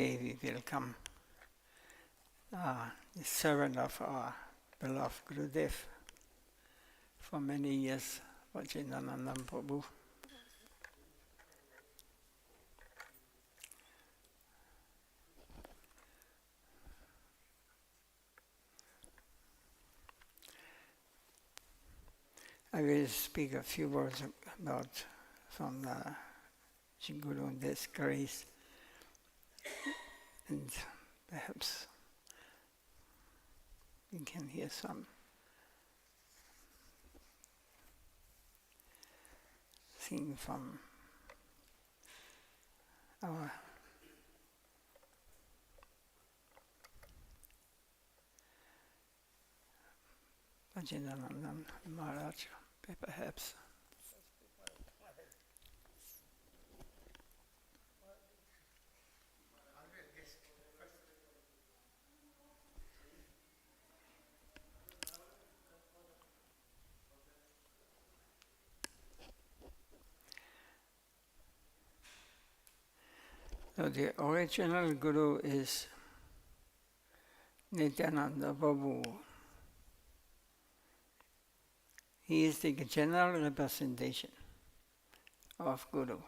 we welcome the servant of our beloved Gurudev for many years, Nityananda Prabhu. I will speak a few words about from Sri Guru's grace, and perhaps we can hear some thing from our Nityananda Maharaj, perhaps. So the original Guru is Nityananda Prabhu. He is the general representation of Guru.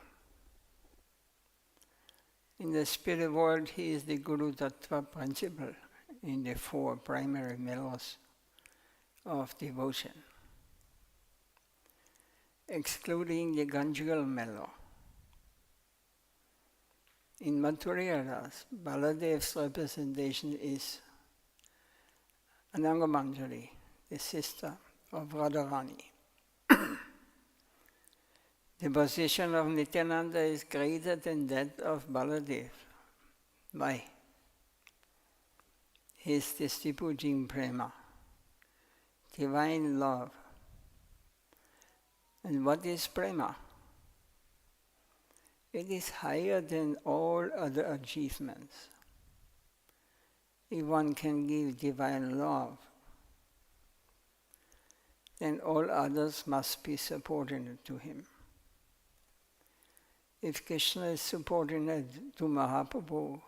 In the spirit world, he is the Guru Tattva principle in the four primary mellows of devotion, excluding the conjugal mellow. In Mathura Ras, Baladev's representation is Anangamanjari, the sister of Radharani. The position of Nityananda is greater than that of Baladev. Why? He is distributing prema, divine love. And what is prema? It is higher than all other achievements. If one can give divine love, then all others must be subordinate to him. If Krishna is subordinate to Mahaprabhu,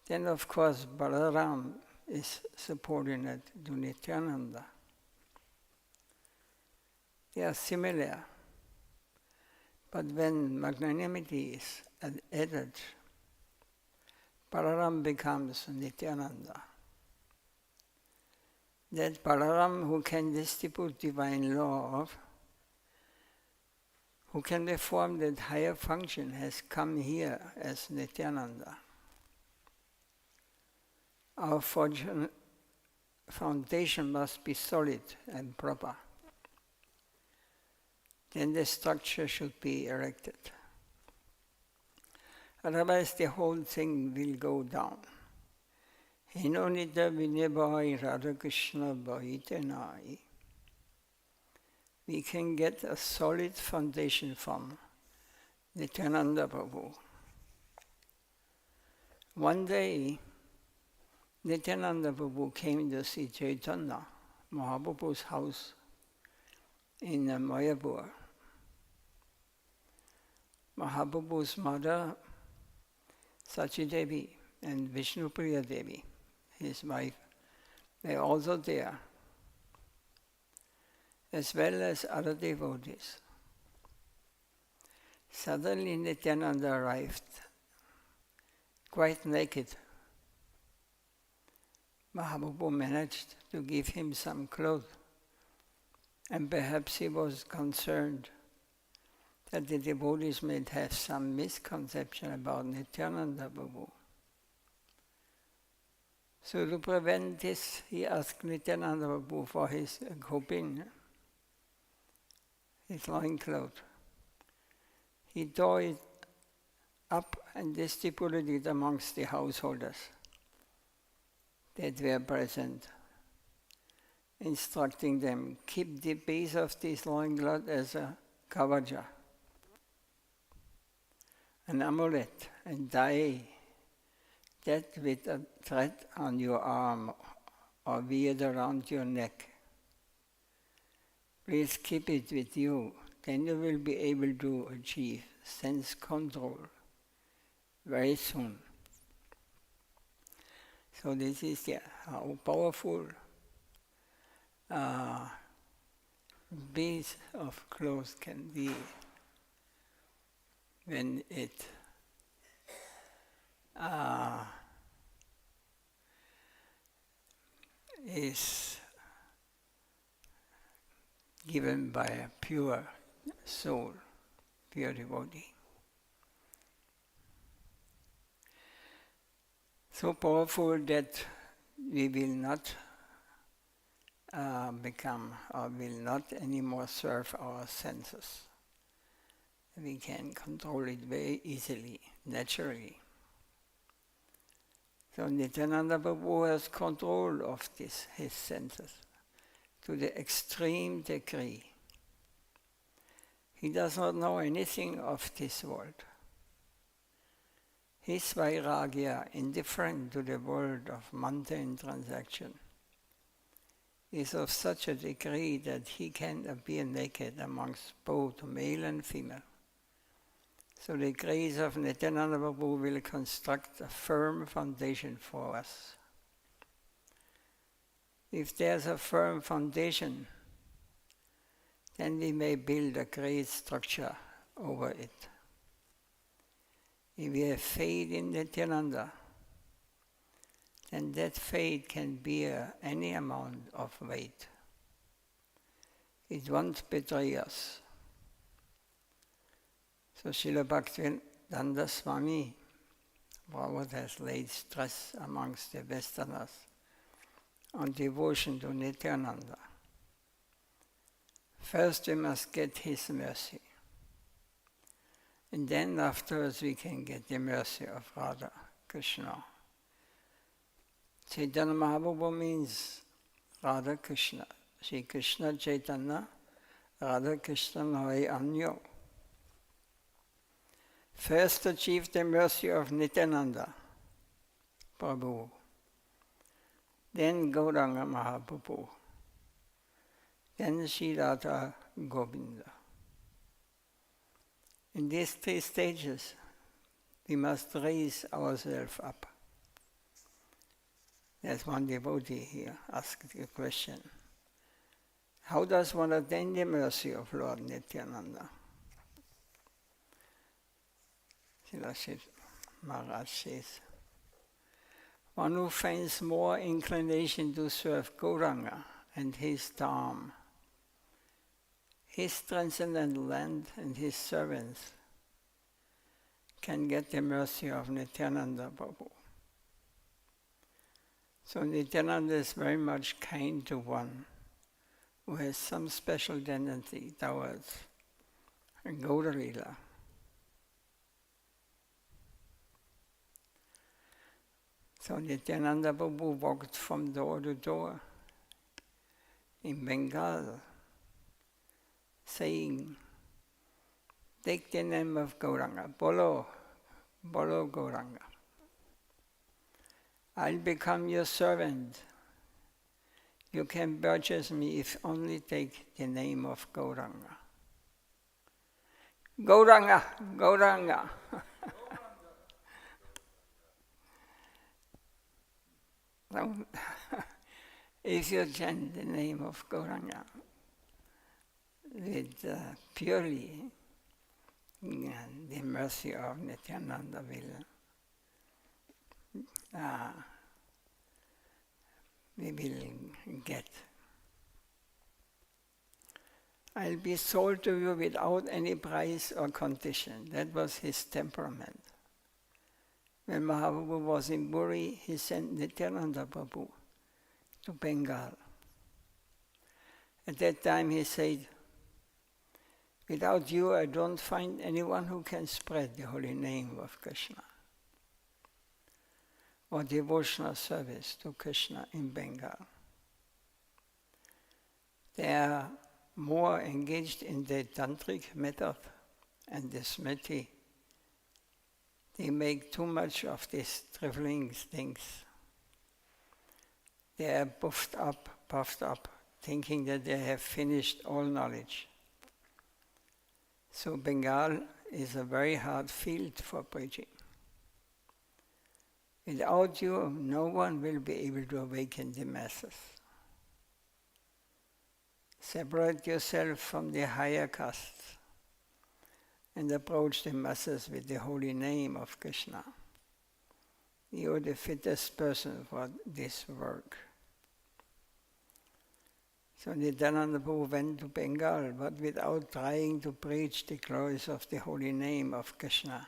then of course Balaram is subordinate to Nityananda. They are similar, but when magnanimity is added, Balaram becomes Nityananda. That Balaram who can distribute divine love, who can perform that higher function, has come here as Nityananda. Our foundation must be solid and proper. Then the structure should be erected. Otherwise the whole thing will go down. Hinonita vinebhai Radha Krishna bhajitenai. We can get a solid foundation from Nityananda Prabhu. One day, Nityananda Prabhu came to see Chaitanya, Mahaprabhu's house in Mayapur. Mahaprabhu's mother, Sachidevi, and Vishnupriya Devi, his wife, they are also there, as well as other devotees. Suddenly Nityananda arrived, quite naked. Mahaprabhu managed to give him some clothes, and perhaps he was concerned that the devotees might have some misconception about Nityananda Prabhu. So to prevent this, he asked Nityananda Prabhu for his gopin, his loincloth. He tore it up and distributed it amongst the householders that were present, instructing them, keep the base of this loincloth as a kavaja, an amulet, and tie that with a thread on your arm or wear it around your neck. Please keep it with you, then you will be able to achieve sense control very soon. So this is how powerful piece of cloth can be when it is given by a pure soul, pure devotee. So powerful that we will not become or will not anymore serve our senses. We can control it very easily, naturally. So Nityananda Prabhu has control of his senses to the extreme degree. He does not know anything of this world. His vairagya, indifferent to the world of mundane transaction, is of such a degree that he can appear naked amongst both male and female. So the grace of Nityananda Prabhu will construct a firm foundation for us. If there's a firm foundation, then we may build a great structure over it. If we have faith in Nityananda, then that faith can bear any amount of weight. It won't betray us. So Srila Bhaktivedanta Swami, Prabhu has laid stress amongst the Westerners on devotion to Nityananda. First we must get his mercy. And then afterwards we can get the mercy of Radha, Krishna. Chaitanya Mahaprabhu means Radha Krishna. Shri Krishna Chaitanya, Radha Krishna Nai Anyo. First achieve the mercy of Nityananda, Prabhu. Then Gauranga Mahaprabhu. Then Shri Radha Govinda. In these three stages, we must raise ourselves up. There's one devotee here asked the question, how does one attain the mercy of Lord Nityananda? Maharaj says, one who finds more inclination to serve Gauranga and his Dham, his transcendental land and his servants, can get the mercy of Nityananda Prabhu. So Nityananda is very much kind to one who has some special tendency towards Gaudiya. So Nityananda Prabhu walked from door to door in Bengal, saying, take the name of Gauranga, Bolo Gauranga. I'll become your servant. You can purchase me if only take the name of Gauranga. Gauranga, Gauranga. So, if you chant the name of Gauranga with purely, the mercy of Nityananda we will get. I'll be sold to you without any price or condition. That was his temperament. When Mahaprabhu was in Puri, he sent Nityananda Prabhu to Bengal. At that time he said, without you I don't find anyone who can spread the holy name of Krishna or devotional service to Krishna in Bengal. They are more engaged in the tantric method and the smriti. They make too much of these trifling things. They are puffed up, thinking that they have finished all knowledge. So Bengal is a very hard field for preaching. Without you, no one will be able to awaken the masses. Separate yourself from the higher castes and approach the masses with the holy name of Krishna. You are the fittest person for this work. So Nityananda Prabhu went to Bengal, but without trying to preach the glories of the holy name of Krishna.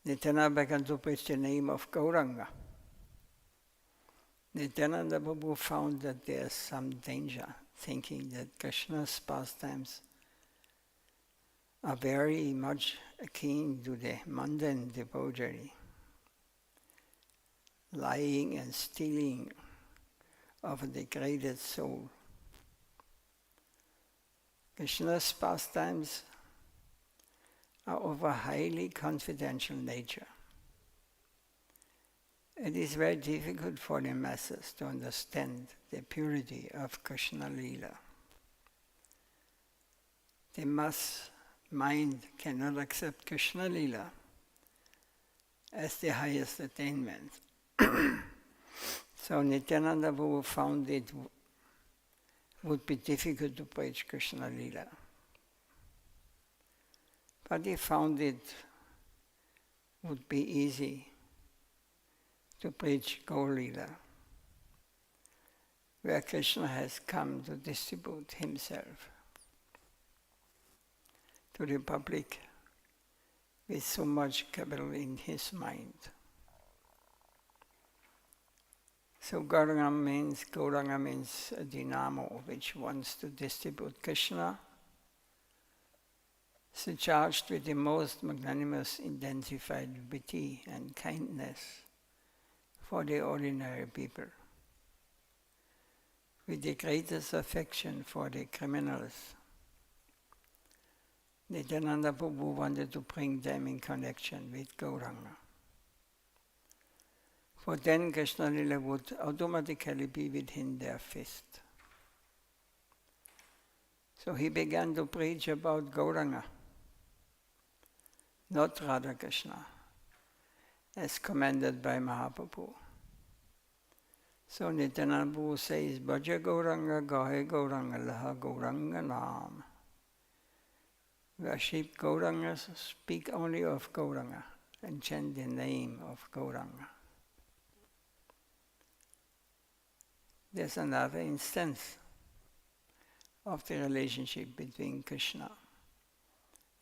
Nityananda began to preach the name of Gauranga. Nityananda Prabhu found that there is some danger, thinking that Krishna's pastimes are very much akin to the mundane debauchery, lying and stealing of a degraded soul. Krishna's pastimes are of a highly confidential nature. It is very difficult for the masses to understand the purity of Krishna Lila. The mass mind cannot accept Krishna Lila as the highest attainment. So Nityananda Prabhu found it would be difficult to preach Krishna Lila. But he found it would be easy to preach Gaur Lila, where Krishna has come to distribute himself to the public with so much capital in his mind. So Gauranga means a dynamo which wants to distribute Krishna, so charged with the most magnanimous intensified pity and kindness for the ordinary people, with the greatest affection for the criminals. Nityananda Prabhu wanted to bring them in connection with Gauranga. For then Krishna Lila would automatically be within their fist. So he began to preach about Gauranga, not Radha Krishna, as commanded by Mahaprabhu. So Nityananda Prabhu says, Bhaja Gauranga, Gahe Gauranga, Laha Gauranga Nam. Worship Gauranga, speak only of Gauranga, and chant the name of Gauranga. There's another instance of the relationship between Krishna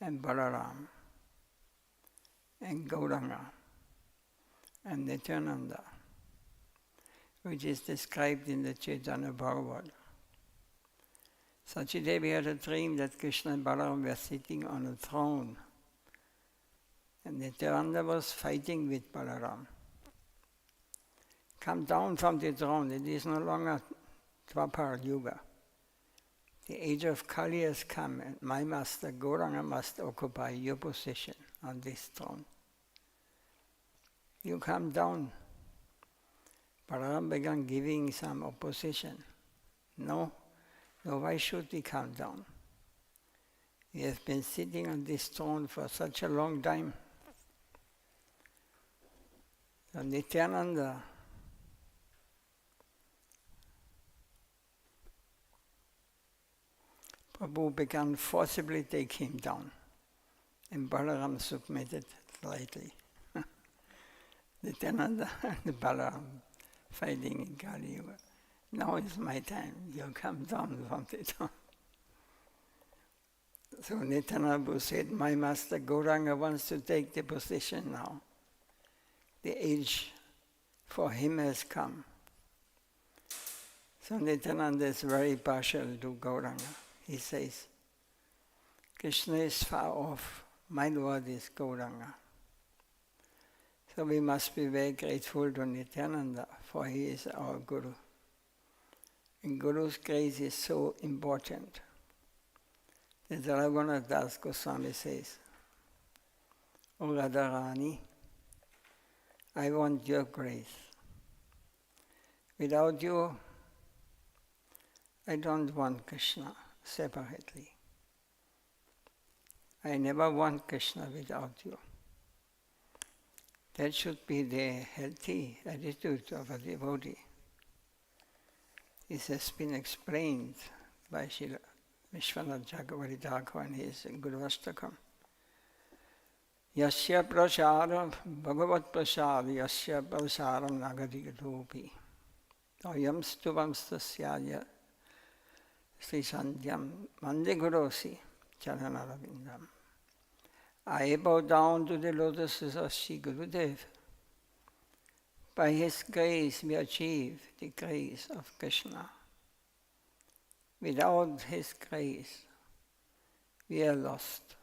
and Balaram and Gauranga and Nityananda, which is described in the Chaitanya Bhagavad. Sachidevi had a dream that Krishna and Balaram were sitting on a throne, and Nityananda was fighting with Balaram. Come down from the throne, it is no longer Dwapar Yuga. The age of Kali has come, and my master Gauranga must occupy your position on this throne. You come down. Balaram began giving some opposition. No, why should he come down? He has been sitting on this throne for such a long time. So Nityananda Prabhu began forcibly take him down, and Balaram submitted slightly. Nityananda and Balaram fighting in Kali Yuga. Now is my time, you come down from the throne. So Nityananda said, my master Gauranga wants to take the position now. The age for him has come. So Nityananda is very partial to Gauranga. He says, Krishna is far off, my Lord is Gauranga. So we must be very grateful to Nityananda, for he is our Guru. And Guru's grace is so important. The Raghunath Das Goswami says, O Radharani, I want your grace. Without you, I don't want Krishna separately. I never want Krishna without you. That should be the healthy attitude of a devotee. This has been explained by Srila Vishwanath Chakravarti Thakur in his Guru Astakam. Yasya prasaram bhagavat prasad yasya prasaram nagadikatopi ayam stuvam stasyaya Sri Sandhyam Mandigorosi Charanarabindam. I bow down to the lotuses of Sri Gurudev. By his grace we achieve the grace of Krishna. Without his grace we are lost.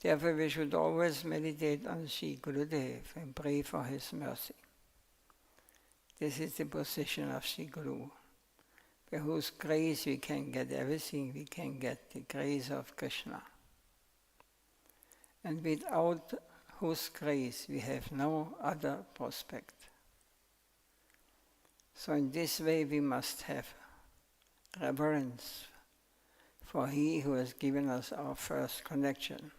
Therefore we should always meditate on Sri Gurudev and pray for his mercy. This is the position of Sri Guru, by whose grace we can get everything. We can get the grace of Krishna. And without whose grace we have no other prospect. So in this way we must have reverence for He who has given us our first connection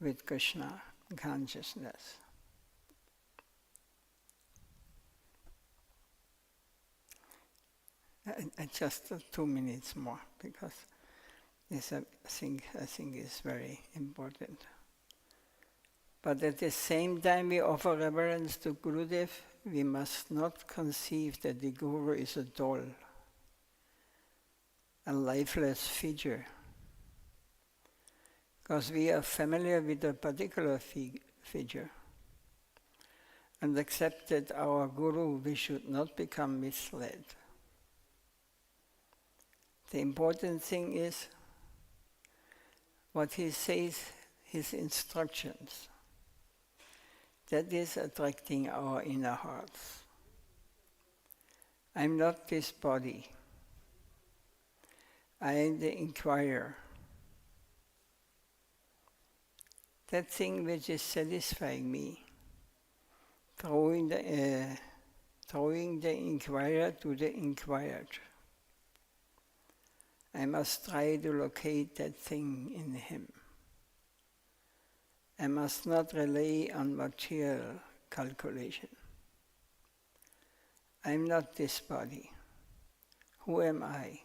with Krishna consciousness. Just 2 minutes more, because this I think is very important. But at the same time we offer reverence to Gurudev, we must not conceive that the Guru is a doll, a lifeless figure. Because we are familiar with a particular figure and accept that our Guru, we should not become misled. The important thing is what he says, his instructions. That is attracting our inner hearts. I'm not this body. I am the inquirer. That thing which is satisfying me, throwing the inquirer to the inquired. I must try to locate that thing in him. I must not rely on material calculation. I'm not this body. Who am I?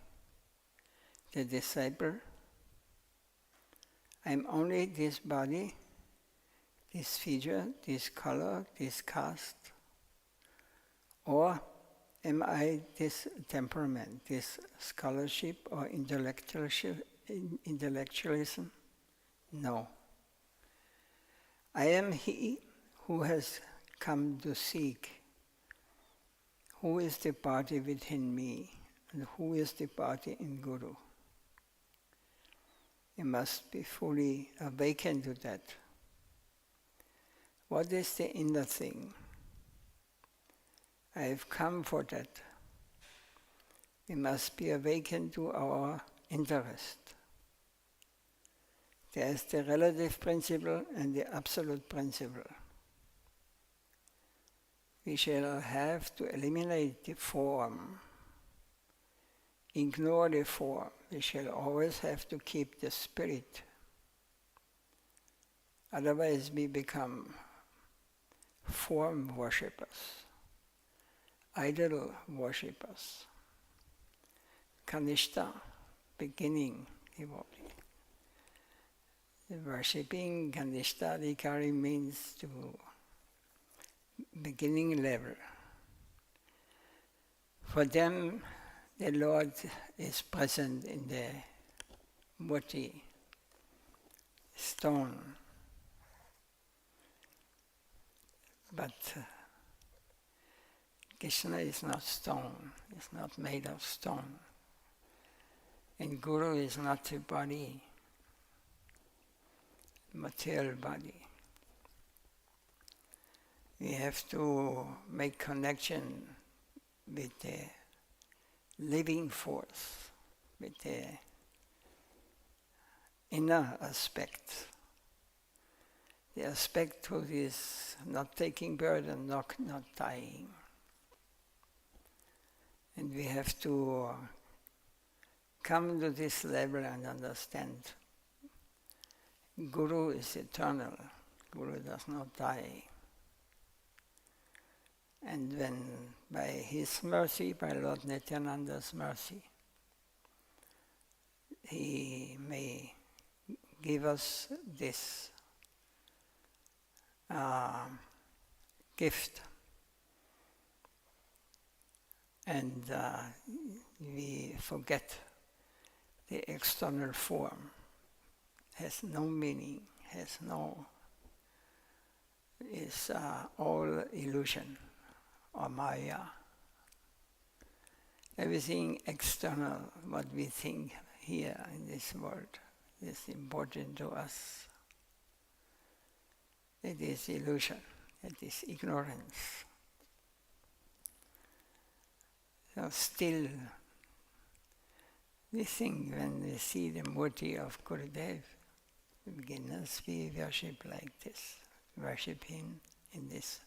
The disciple? I'm only this body, this figure, this color, this caste. Or am I this temperament, this scholarship or intellectualism? No. I am he who has come to seek who is the party within me and who is the party in Guru. You must be fully awakened to that. What is the inner thing? I have come for that. We must be awakened to our interest. There is the relative principle and the absolute principle. We shall have to eliminate the form, ignore the form. We shall always have to keep the spirit. Otherwise we become form worshippers, idol worshippers. Kanishta, beginning devotee. Worshipping Kanishta Adhikari means to beginning level. For them, the Lord is present in the murti, stone. But Krishna is not stone, it's not made of stone. And Guru is not a body, material body. We have to make connection with the living force, with the inner aspect. The aspect who is not taking birth and not dying. And we have to come to this level and understand Guru is eternal. Guru does not die. And when by his mercy, by Lord Nityananda's mercy, he may give us this gift, and we forget the external form, has no meaning, is all illusion or Maya. Everything external, what we think here in this world, is important to us. It is illusion, it is ignorance. So still, we think when we see the murti of Gurudev, beginners, we worship like this, worship him in this.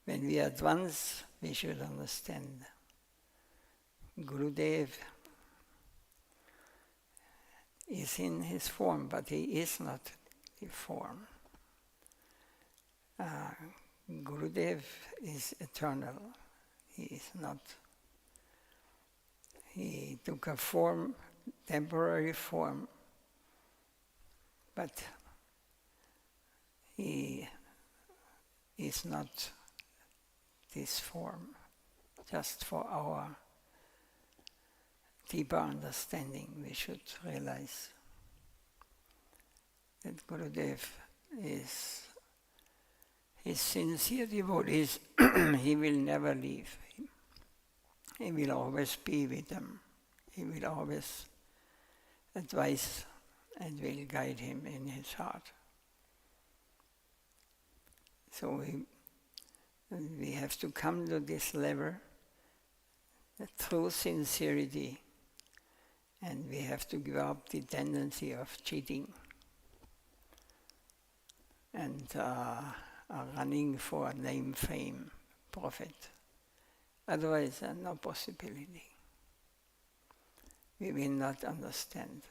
When we advance, we should understand Gurudev is in his form, but he is not the form. Gurudev is eternal. He is not. He took a form, temporary form, but he is not this form, just for our deeper understanding. We should realize that Gurudev is his sincere devotees. He will never leave. He will always be with them. He will always advise and will guide him in his heart. So we have to come to this level, the true sincerity, and we have to give up the tendency of cheating and running for name, fame, profit. Otherwise, there's no possibility. We will not understand.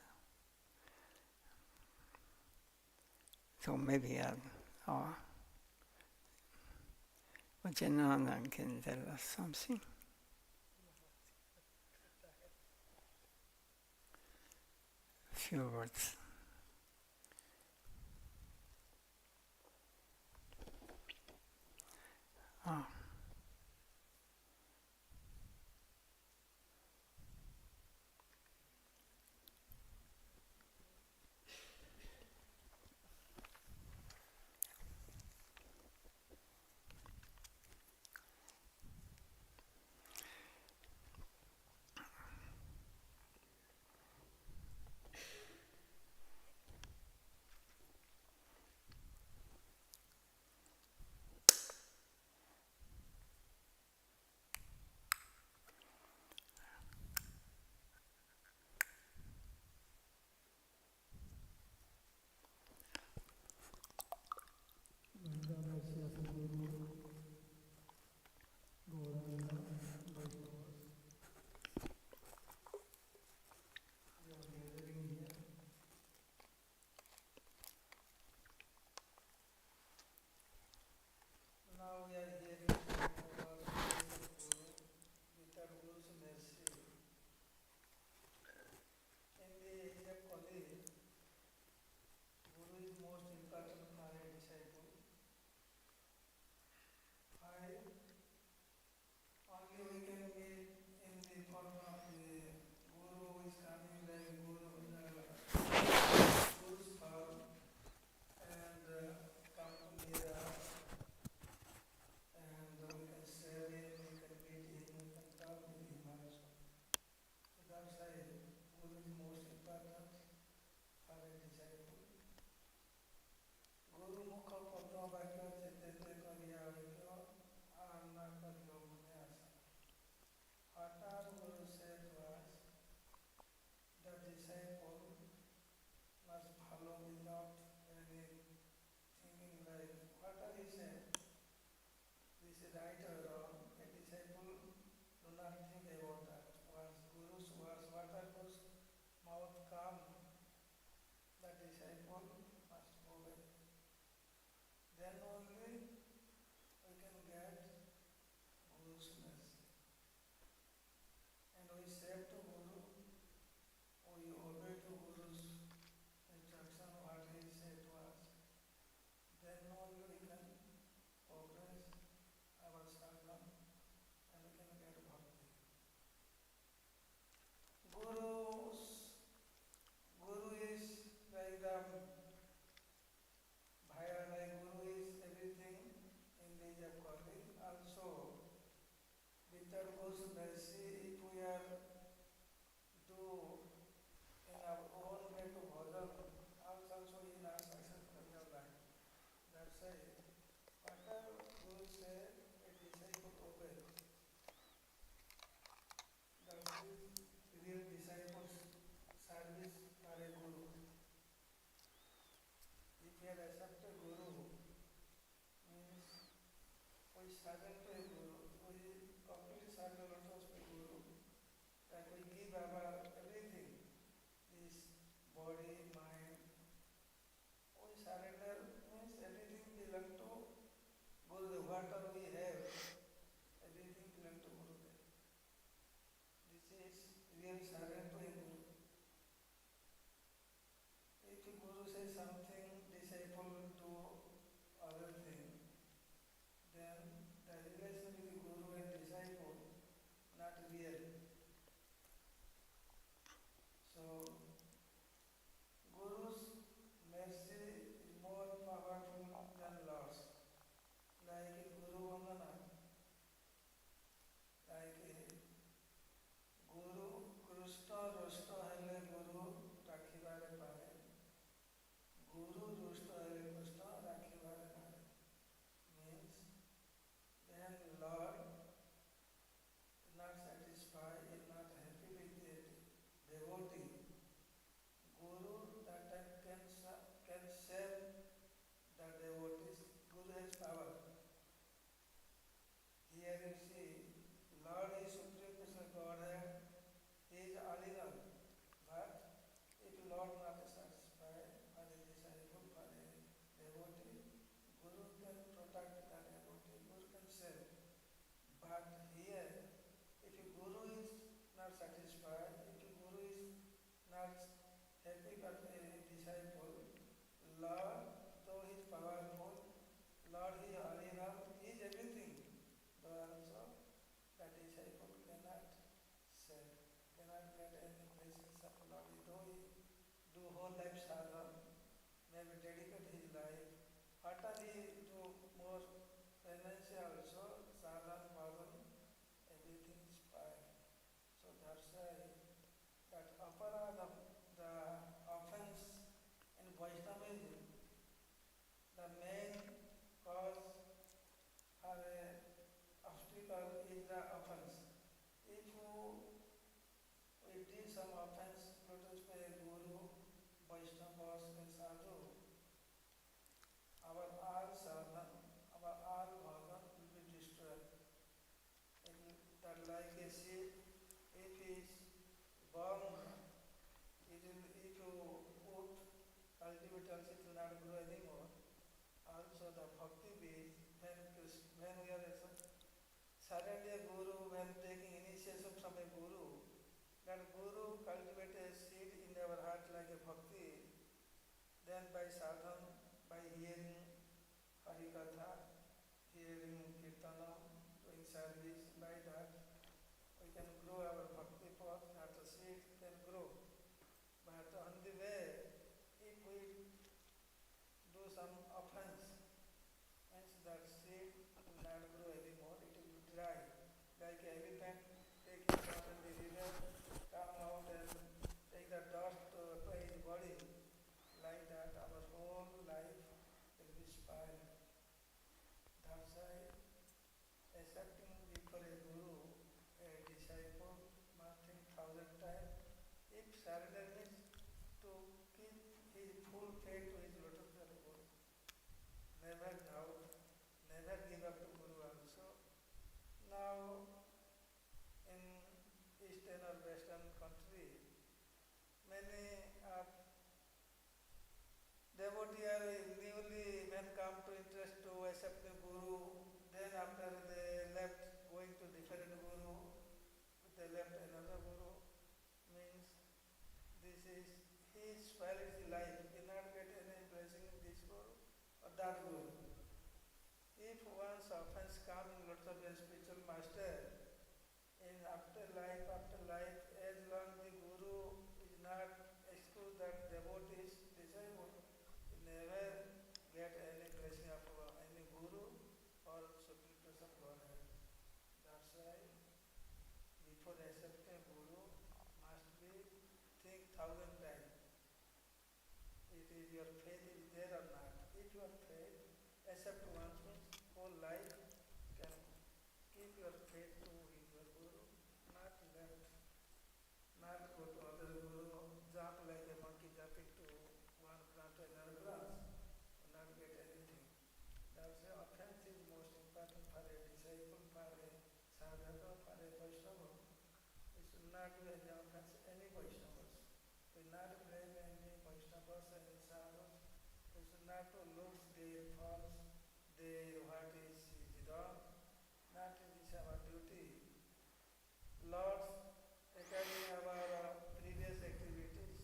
So maybe Nityananda can tell us something. A few words. Guru is like the Bhaya, like Guru is everything in the Japali. Also, without Guru's mercy, if we are do in our own way to bhajan, also we not successful in our life. That's why, whatever Guru say, a disciple obeys. That is real disciples' service for a Guru. If we have accepted Guru, means we surrender to a Guru, we completely surrender ourselves to Guru, that we give our everything, this body, mind, we surrender means everything belongs to Guru. Whatever we have, everything belongs to Guru. This is real surrender to a Guru. If the Guru says something, disciple do other thing, then the relation with the Guru and disciple not real. So Guru's mercy is more powerful than Lord's. Like in Guru Vandana, like Guru Krishna Rushta Hele Guru Rakhibare Pare. Guru Rushta Hele Krishna Rakhibare Pare. Means then Lord is not satisfied, is not happy with the devotee. Guru that time can save the devotees. Guru has power. Here you see, Lord is Supreme Personal Godhead, He is all in all. But if Lord not satisfied for the disciple, for the devotee, Guru can protect the devotee, Guru can save. But here, if the Guru is not satisfied, if the Guru is not happy for a disciple, Lord, though He is powerful, Lord He is all in all, He is everything. Though also the disciple cannot save, cannot get any blessings of Lord. Though he do whole life sadhana, maybe dedicate his life, after he do more penance also, sadhana, bhajan, everything is fine. So that's why that aparadha, the offense in Vaishnavism, the main cause for a obstacle is the offense. If we did some offense, notice by a Guru, Vaishnavas and Sadhu, our all sadhana, our all bhajan will be destroyed. It will, that like a seed, if it is born, if you put cultivate also it will not grow anymore. Also the Bhakti bees, when we are suddenly a Guru, when taking initiation from a Guru, that Guru cultivate a seed in our heart like a Bhakti, then by sadhana, by hearing Harikatha, hearing Kirtanam, doing service, by that we can grow our Bhakti path, that the seed can grow. But on the way, if we do some offense, means that seed will not grow anymore, it will be dry. Like an elephant taking water in the river, come out and take the dust to apply his body. Like that, our whole life will be spoiled. That's why accepting before a Guru, a disciple, must think 1,000 times. If surrender means to keep his full faith to his lotus feet of Guru. Never doubt, never give up to Guru also. Now, in eastern or western country, many devotees are newly when come to interest to accept the Guru, then after they left going to different Guru, they left another Guru, means this is his spoiled life, he cannot get any blessing in this Guru or that Guru. If once offense come in lots of spiritual master, in after life, as long the Guru before accepting Guru, must be think 1,000 times. It is your faith is there or not. If your faith accept once means whole life can keep your faith to your Guru, not left, not go to other Guru, jump like a monkey jumping to one branch to another branch, not get anything. That's why offense is most important for a disciple, for a sadhaka, for a Vaishnava. We should not do any offense any Vaishnavas. We not blame any Vaishnavas, any sadhus. We should not look their faults, their what is wrong. Not this is our duty. Lord, according our previous activities,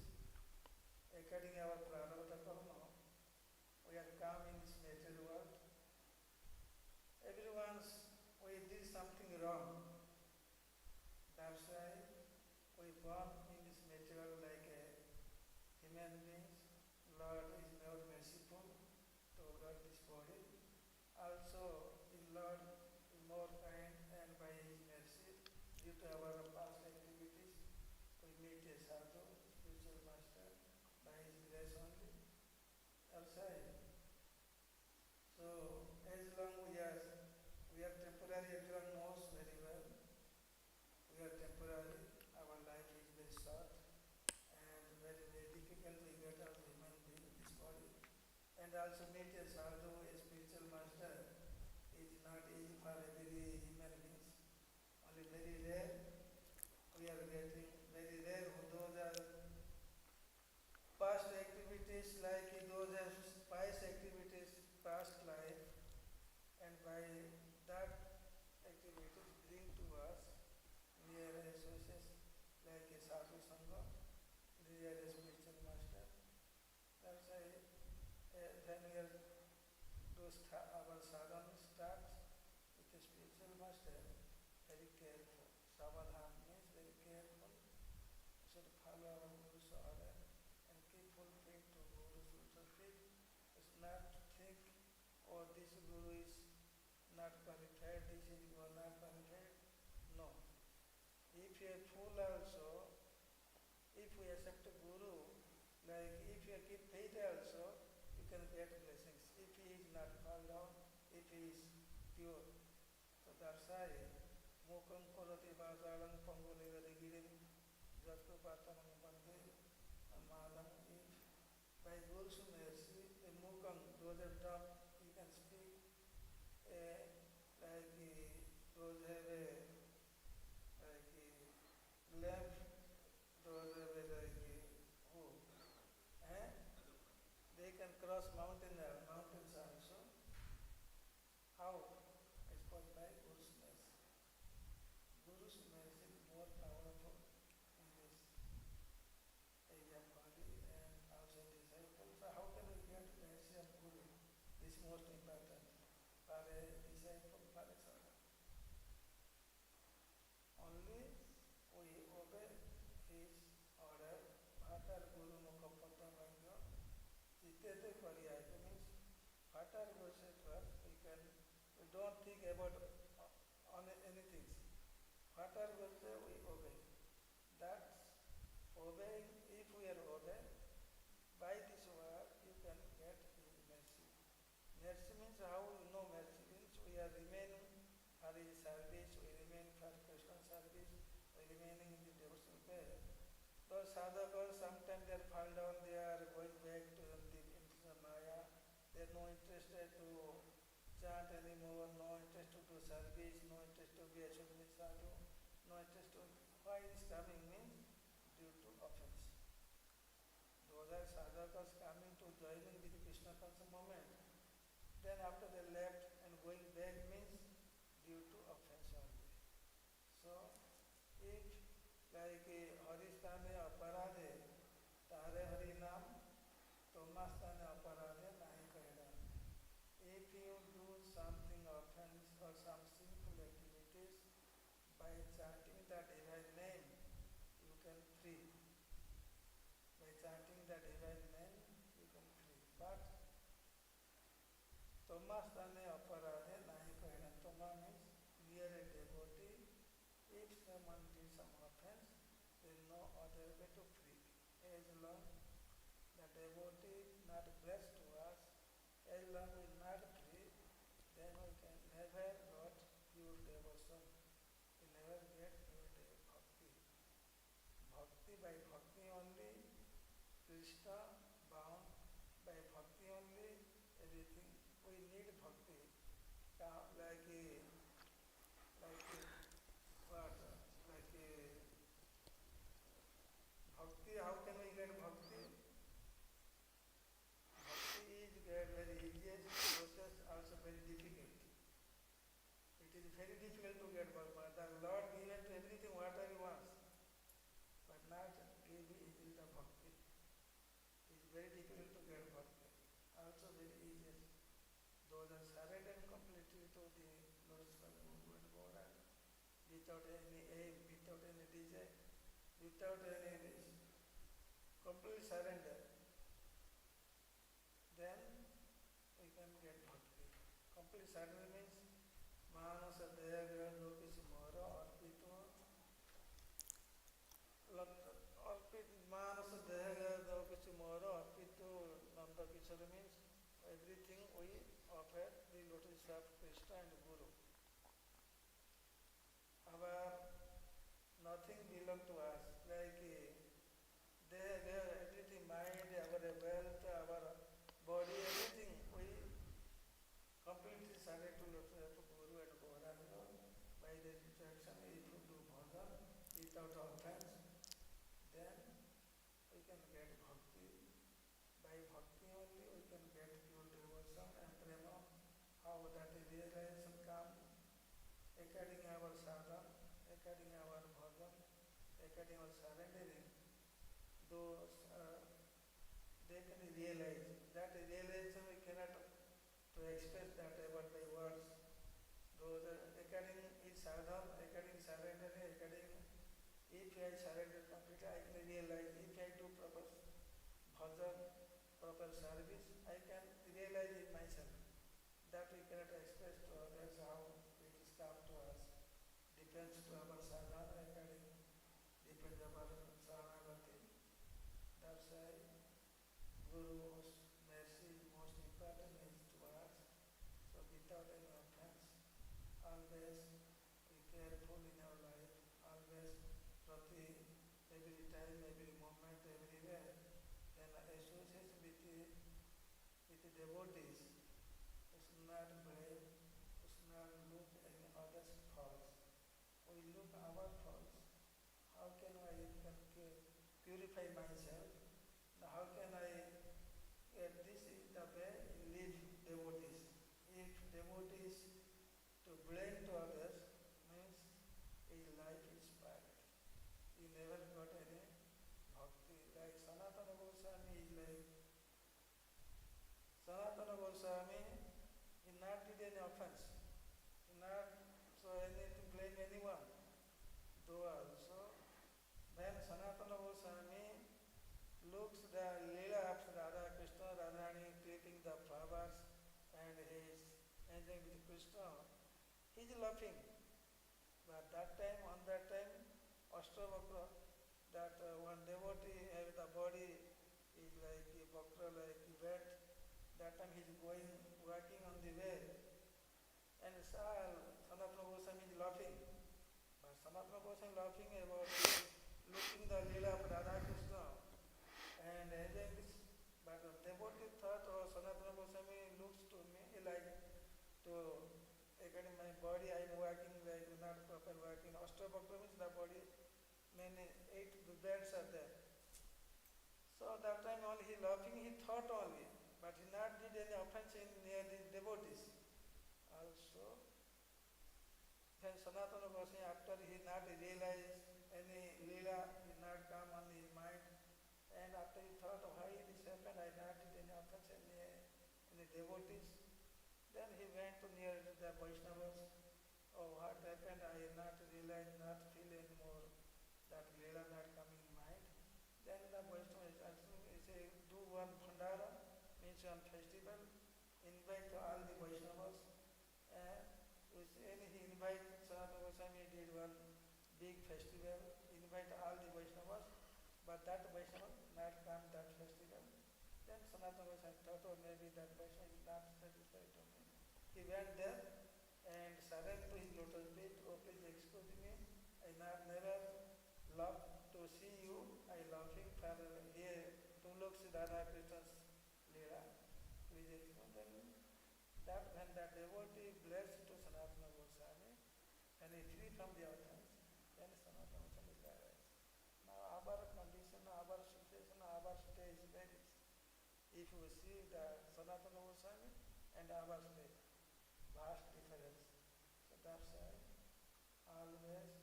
according our prarabdha karma, we are come in this material world. Everyone's we did something wrong. That's why we born in this material like a human beings. Lord is more merciful to God this body. Also, the Lord is more kind, and by His mercy, due to our past activities, we meet a sadhu, spiritual master, by His grace only, outside. So, as long we are temporary, everyone knows very well. We are temporary, our life is very short, and very, very difficult to get out of human being, this body. And also meet a sadhu, a spiritual master, is not easy for every human beings. Only very rare we are getting, very rare those are past activities like those are pious activities, past life, and by that activities bring to us near associates like a sadhu sangha, near a spiritual master. That's why when we are our sadhana starts with a spiritual master, very careful. Savadhan means very careful. Should follow our Guru's order and keep full faith to Guru's feet. It's not to think, oh, this Guru is not qualified, this is not qualified. No. If you are full also, if we accept a Guru, like if you keep faith also, you can get blessings. If he is not fall down, if he is pure. So that's why, mukam korati vajalam pangulivare girim jatkupatam bande madam. By Guru's mercy, a mukam, those are dumb, you can speak, like those have a lamp, those have a who? They can cross mountains also. How? It's called by Guru's mercy. Guru's mercy is more powerful in this area of body and outside disciples. So how can we get mercy of Guru? This is most important for a disciple, for a sadhaka. Only we obey his order. Bhatar Guru Mukhapada Bhagya Chitete Pariyaya means Bhatar Guru said first, we don't think about on anything. Bhatar Guru said we obey. That's obeying, if we are obeying, by this word you can get his mercy. Mercy means how you know mercy means we are remaining for his service, we remain for Krishna's service, we remaining in the devotional way. Those sadhakas, sometimes they fall down, they are going back to the Maya, they are no interested to chant anymore, no interest to do service, no interest to be Ashwini sadhu, no interest to. Why it is coming means due to offense. Those are sadhakas coming to joining with the Krishna conscious movement. Then after they left and going back means due to offense only. So, if like Haristane aparade, tare Hari Nam, Tomastane aparade nahi kahna. If you do something offense or some sinful activities, by chanting the divine name, you can free. By chanting the divine name, you can free. But Tomastane aparade nahi kahna. Toma means near a devotee. If someone did some offense, there is no other way to free. As long the devotee not blessed to us, as long we not free, then we can never got pure devotion. We never get pure bhakti. Bhakti by bhakti only, Krishna bound by bhakti only, everything. We need bhakti. Like what? Like bhakti, how can we get bhakti? Bhakti is very easiest process, also very difficult. It is very difficult to get bhakti. The Lord given to everything whatever He wants, but not give easily the bhakti. It is very difficult to get bhakti. Also very easiest. Those are surrendered completely to the Lord's Prabhu and Govinda, without any aim, without any desire, without any complete surrender. Then we can get bhakti. Complete surrender means Manasa Deha Lokis Mora Arpito Manasa Deha Lokis Mora Arpito Nanda Kishara means everything we offer the lotus of Krishna and Guru. Our nothing belongs to us, like everything, mind, our wealth, our body, everything we completely surrender to lotus of Guru and Govinda. By the instruction, if you do bhajan without offense, then we can get bhakti. By bhakti only we can get pure devotion and prema. How that realization comes according our sadhana, according our bhajan, according our surrendering. Those they can realize. That realization we cannot to express that about by words. Those according each sadhana, according surrendering, according if I surrender completely, I can realize. If I do proper bhajan, proper service, I can realize it myself. That we cannot express to others how it is come to us. Depends to our sadhana, according depends our saranagati. That's why Guru's mercy is most important is to us. So without any offense, always be careful in our life, always every time, every moment, everywhere, then association with the devotees. We should not blame, we should not look any others' faults. We look our faults. How can I purify myself? How can I, this is the way live devotees. If devotees to blame to others means his life is spoiled. He never got any bhakti. Like Sanatana Goswami is like, Sanatana Goswami, he not did any offense. He not so any to blame anyone. Though also, when Sanatana Goswami looks the Leela of Radha, Krishna, Radharani creating the flowers and he is enjoying with Krishna, he is laughing. But on that time, Ashtabhakra, that one devotee have the body is like a Bhakra, like a bat. That time he is walking on the way. And Sanatana Goswami is laughing. But Sanatana Goswami laughing about looking the Leela of Radha Krishna and enjoying this. But the devotee thought, oh, Sanatana Goswami looks to me like to according my body I am walking like not proper walking. Ashtabhakra means the body, many 8 beds are there. So that time only he laughing, he thought only, but he not did any offense near the devotees. Also, then Sanatana Goswami after he not realized any Leela, he not come on his mind, and after he thought why this happened, I not did any offense near any devotees. Then he went to near the Vaishnavas. Oh, what happened? I not realize, not feel anymore that Leela not coming in mind. Then the Vaishnavas say, do one Bhandara, means one festival, invite all the Vaishnavas. And he invite Sanatana Goswami did one big festival, invite all the Vaishnavas, but that Vaishnava not come that festival. Then Sanatana Goswami thought, oh, maybe that Vaishnava is not satisfied to me. He went there and surrendered to his lotus feet. Oh, please excuse me. I never love to see you. I laughing for here. Tum log se Radha Krishna's Leela. Please excuse me. That when that devotee blessed to Sanatana Goswami, and he free from the offense, then Sanatana Goswami died. Now our condition, our situation, our stage varies. If you see the Sanatana Goswami and our stage, vast difference. So that's why always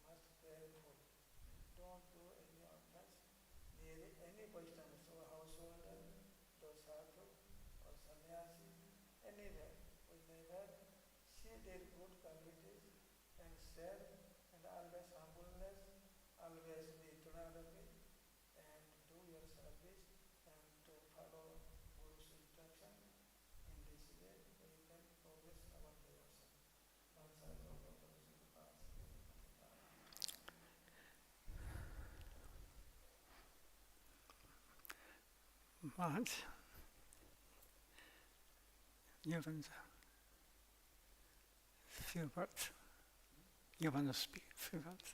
must careful. Don't do any offense near any Vaishnava, so householder, those sadhu or sannyasi, anywhere. We never see their good qualities and share, and always humbleness, always be tunadapi, and do your service and to follow Guru's instruction. In this way, we can progress our devotion. That's our Maharaj, you want a few words? You want to speak a few words?